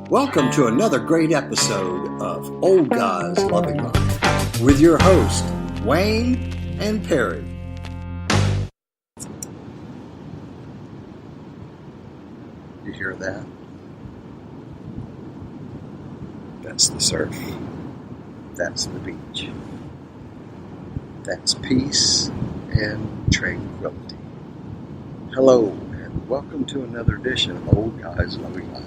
Welcome to another great episode of Old Guys Loving Life with your hosts, Wayne and Perry. You hear that? That's the surf. That's the beach. That's peace and tranquility. Hello, and welcome to another edition of Old Guys Loving Life.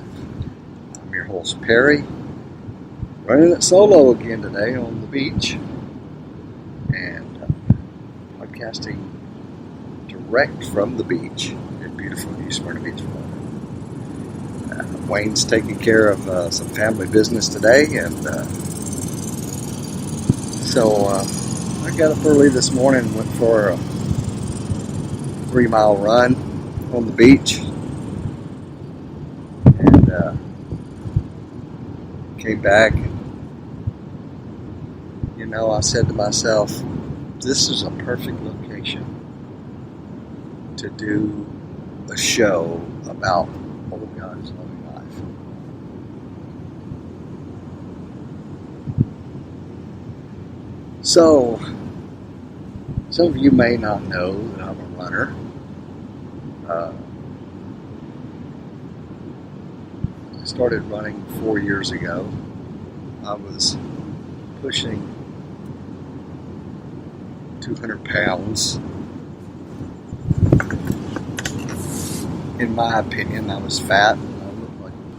I'm your host, Perry, running it solo again today on the beach and podcasting direct from the beach in beautiful New Smyrna Beach, Florida. Wayne's taking care of some family business today, and so I got up early this morning and went for a 3-mile run on the beach, and came back. I said to myself, this is a perfect location to do a show about old guys loving life. So, some of you may not know that I'm a runner. I started running 4 years ago. I was pushing 200 pounds. In my opinion, I was fat.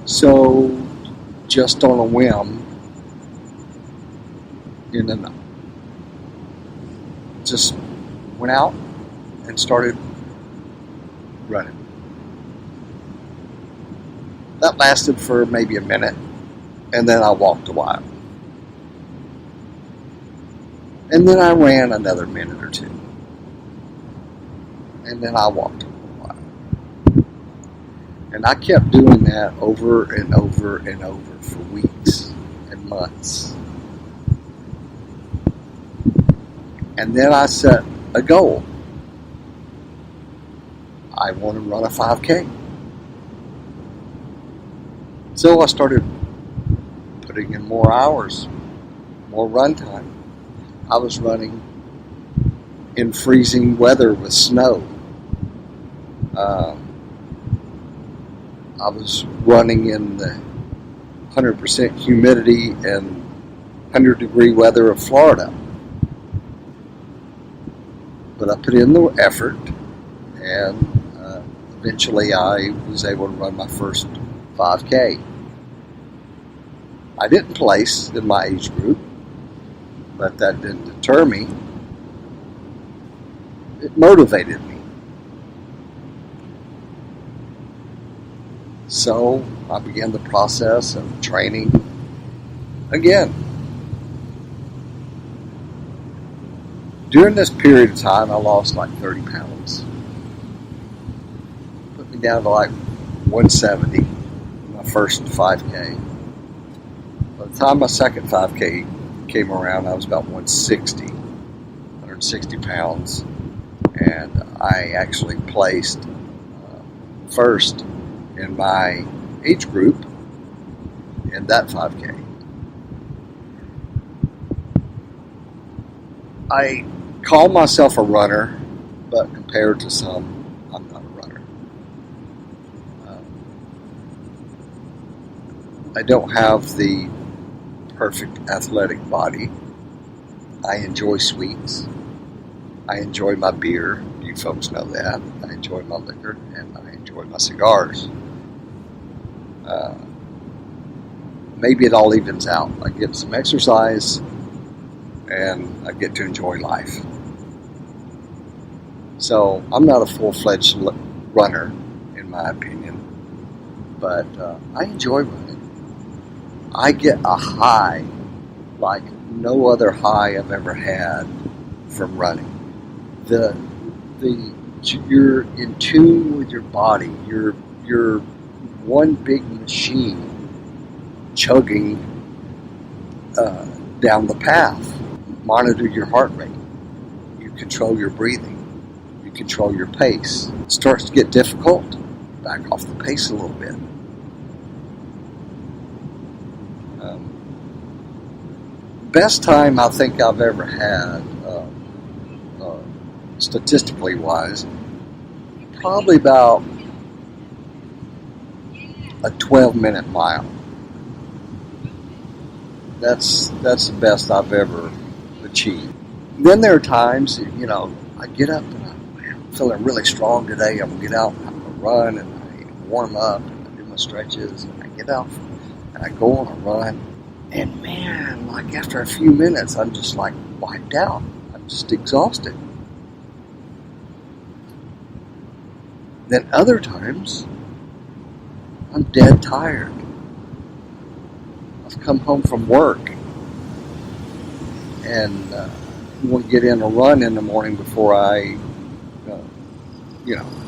So, just on a whim, just went out and started running. That lasted for maybe a minute, and then I walked a while. And then I ran another minute or two. And then I walked a while. And I kept doing that over and over and over for weeks and months. And then I set a goal. I want to run a 5K. So I started putting in more hours, more run time. I was running in freezing weather with snow. I was running in the 100% humidity and 100-degree weather of Florida. But I put in the effort, and eventually I was able to run my first 5K. I didn't place in my age group, but that didn't deter me. It motivated me. So I began the process of training again. During this period of time, I lost like 30 pounds. Put me down to like 170, my first 5K. By the time my second 5K came around, I was about 160 pounds. And I actually placed first in my age group in that 5K. I call myself a runner, but compared to some, I'm not a runner. I don't have the perfect athletic body. I enjoy sweets. I enjoy my beer. You folks know that. I enjoy my liquor, and I enjoy my cigars. Maybe it all evens out. I get some exercise, and I get to enjoy life. So I'm not a full-fledged runner, in my opinion, but I enjoy running. I get a high like no other high I've ever had from running. You're in tune with your body. You're one big machine chugging down the path. Monitor your heart rate. You control your breathing. You control your pace. It starts to get difficult, back off the pace a little bit. Best time I think I've ever had, statistically wise, probably about a 12-minute mile. That's the best I've ever achieved. Then there are times, I get up and I'm feeling really strong today. I'm going to get out and I'm going to run and I warm up and I do my stretches and I get out and I go on a run. And man, like after a few minutes, I'm just like wiped out. I'm just exhausted. Then other times, I'm dead tired. I've come home from work and want to get in a run in the morning before I,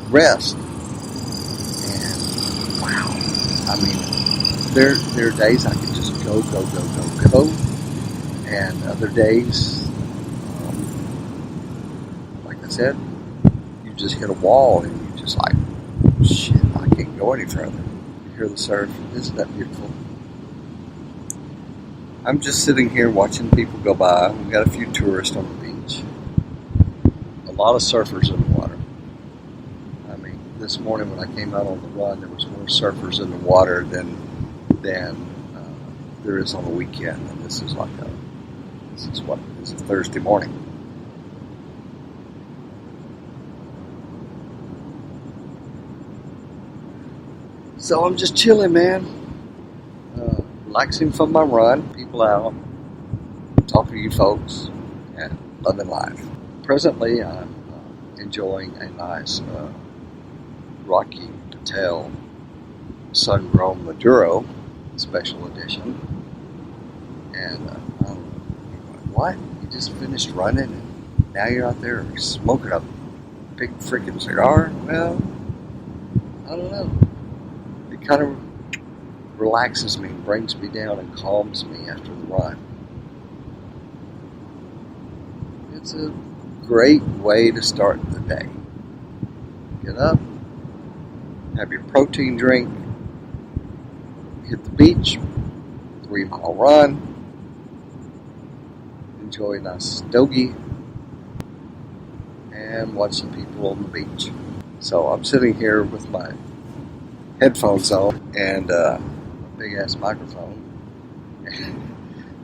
rest. And wow, I mean, there are days I can just go, and other days, like I said, you just hit a wall and you just like, shit, I can't go any further. You hear the surf, isn't that beautiful? I'm just sitting here watching people go by. We've got a few tourists on the beach. A lot of surfers in the water. I mean, this morning when I came out on the run, there was more surfers in the water than there is on the weekend. And this is a Thursday morning. So I'm just chilling, man. Relaxing from my run, people out, talking to you folks, and loving life. Presently, I'm enjoying a nice Rocky Patel sun-grown Maduro special edition. And what? You just finished running and now you're out there smoking a big freaking cigar? Well, I don't know. It kind of relaxes me, brings me down, and calms me after the run. It's a great way to start the day. Get up, have your protein drink, hit the beach, 3-mile run, enjoy a nice stogie, and watch some people on the beach. So I'm sitting here with my headphones on and big ass microphone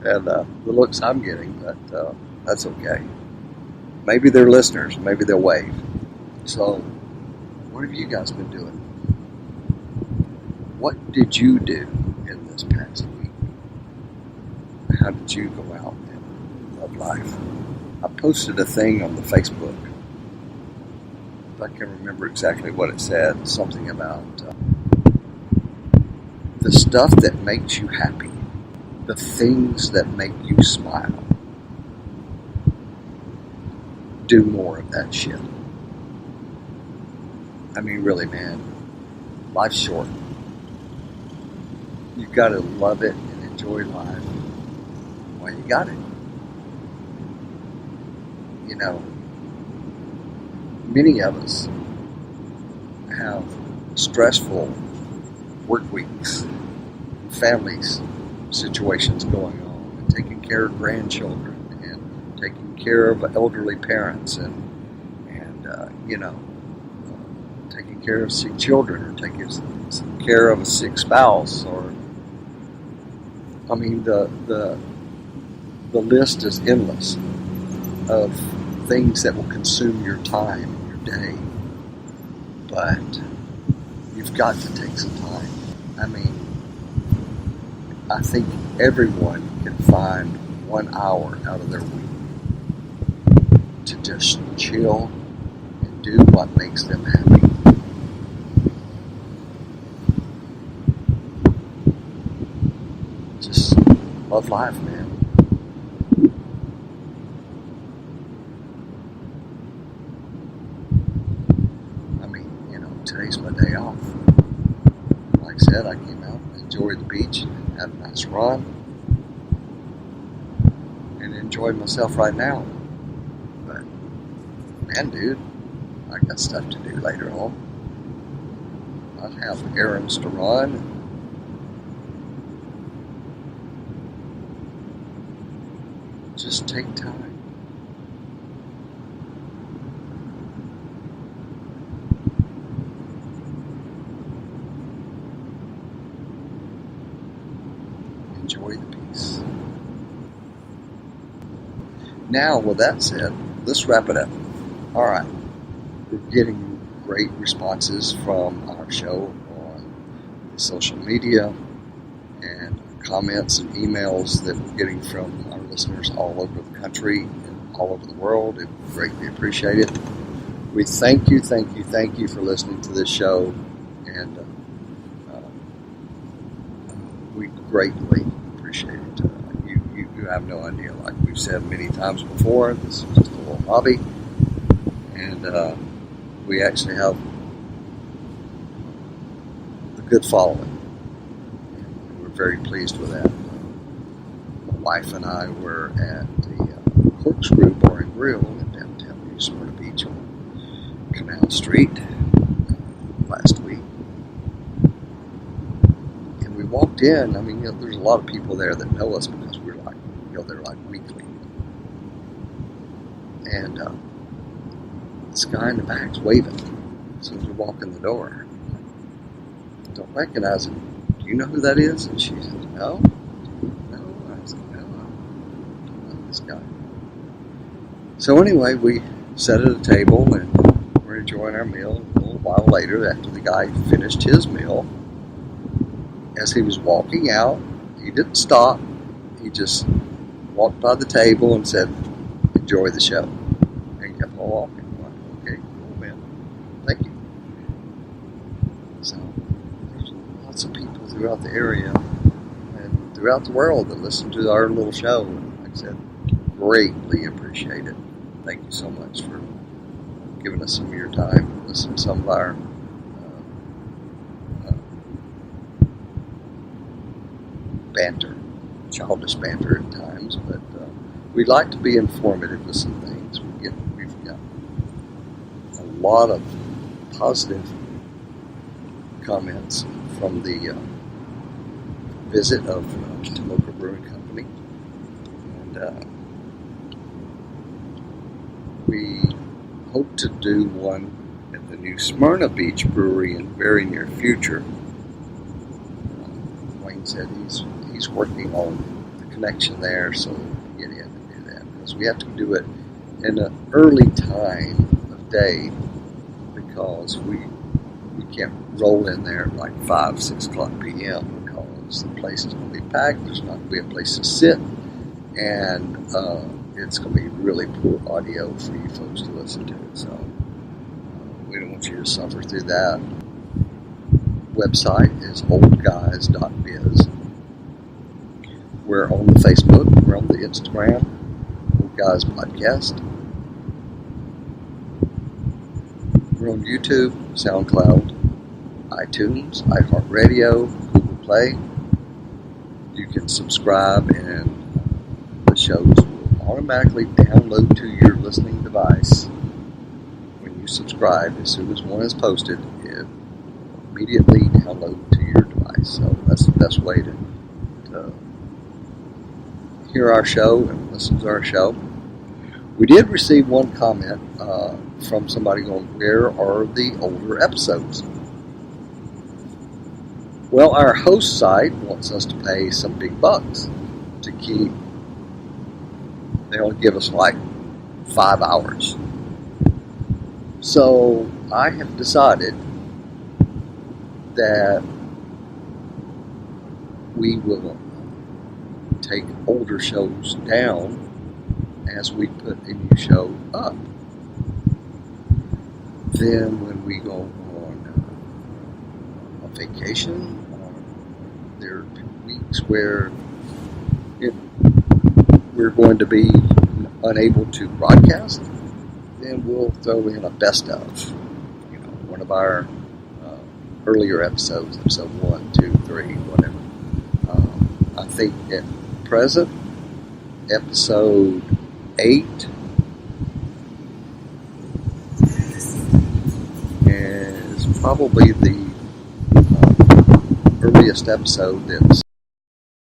and the looks I'm getting, but that's okay. Maybe they're listeners, maybe they'll wave. So what have you guys been doing? What did you do in this past week? How did you go out and love life? I posted a thing on the Facebook. If I can remember exactly what it said, something about the stuff that makes you happy, the things that make you smile. Do more of that shit. I mean, really, man, life's short. You've got to love it and enjoy life while you got it. You know, many of us have stressful work weeks, families, situations going on, and taking care of grandchildren, and taking care of elderly parents, and taking care of sick children, or taking care of a sick spouse, or I mean the list is endless of things that will consume your time and your day. But you've got to take some time. I mean, I think everyone can find 1 hour out of their week to just chill and do what makes them happy. Just love life, man. I mean, today's my day off. Like I said, I came out, enjoyed the beach, had a nice run, and enjoyed myself right now. But, man, dude, I got stuff to do later on. I have errands to run. just take time. Enjoy the peace. Now, with that said, let's wrap it up. All right. We're getting great responses from our show on social media and comments and emails that we're getting from our listeners all over the country and all over the world. We greatly appreciate it. We thank you for listening to this show, and we greatly appreciate it. You have no idea. Like we've said many times before, this is just a little hobby, and we actually have a good following. And we're very pleased with that. My wife and I were at the Corkscrew Bar and Grill in downtown Smyrna Beach on Canal Street last week. And we walked in. I mean, there's a lot of people there that know us because we're like, they're like weekly. And this guy in the back's waving as soon as we walk in the door. I don't recognize him. Do you know who that is? And she said, no. I said, no, I don't know this guy. So anyway, we sat at a table and we're enjoying our meal. A little while later, after the guy finished his meal, as he was walking out, he didn't stop. He just walked by the table and said, enjoy the show. And kept on walking. Okay, cool, man. Thank you. So, there's lots of people throughout the area and throughout the world that listen to our little show. And like I said, greatly appreciate it. Thank you so much for giving us some of your time, listening to some of our banter, childish banter at times, but we like to be informative with some things. We've got a lot of positive comments from the visit of Tomoka Brewing Company, and we hope to do one at the new Smyrna Beach Brewery in the very near future. Wayne said he's working on the connection there so we can get in and do that, because we have to do it in an early time of day, because we can't roll in there at like 5-6 o'clock p.m. because the place is going to be packed. There's not going to be a place to sit, and it's going to be really poor audio for you folks to listen to. So we don't want you to suffer through that. Website is oldguys.biz. We're on the Facebook, we're on the Instagram, Old Guys Podcast. We're on YouTube, SoundCloud, iTunes, iHeartRadio, Google Play. You can subscribe and the shows will automatically download to your listening device. When you subscribe, as soon as one is posted, it immediately download to your device. So that's the best way to hear our show and listen to our show. We did receive one comment from somebody going, where are the older episodes? Well, our host site wants us to pay some big bucks to keep. They only give us like 5 hours. So I have decided that we will take older shows down as we put a new show up. Then when we go on a vacation, there are weeks where we're going to be unable to broadcast, then we'll throw in a best of, one of our earlier episodes, episode 1, 2, 3, whatever. I think at present, episode 8 is probably the earliest episode that's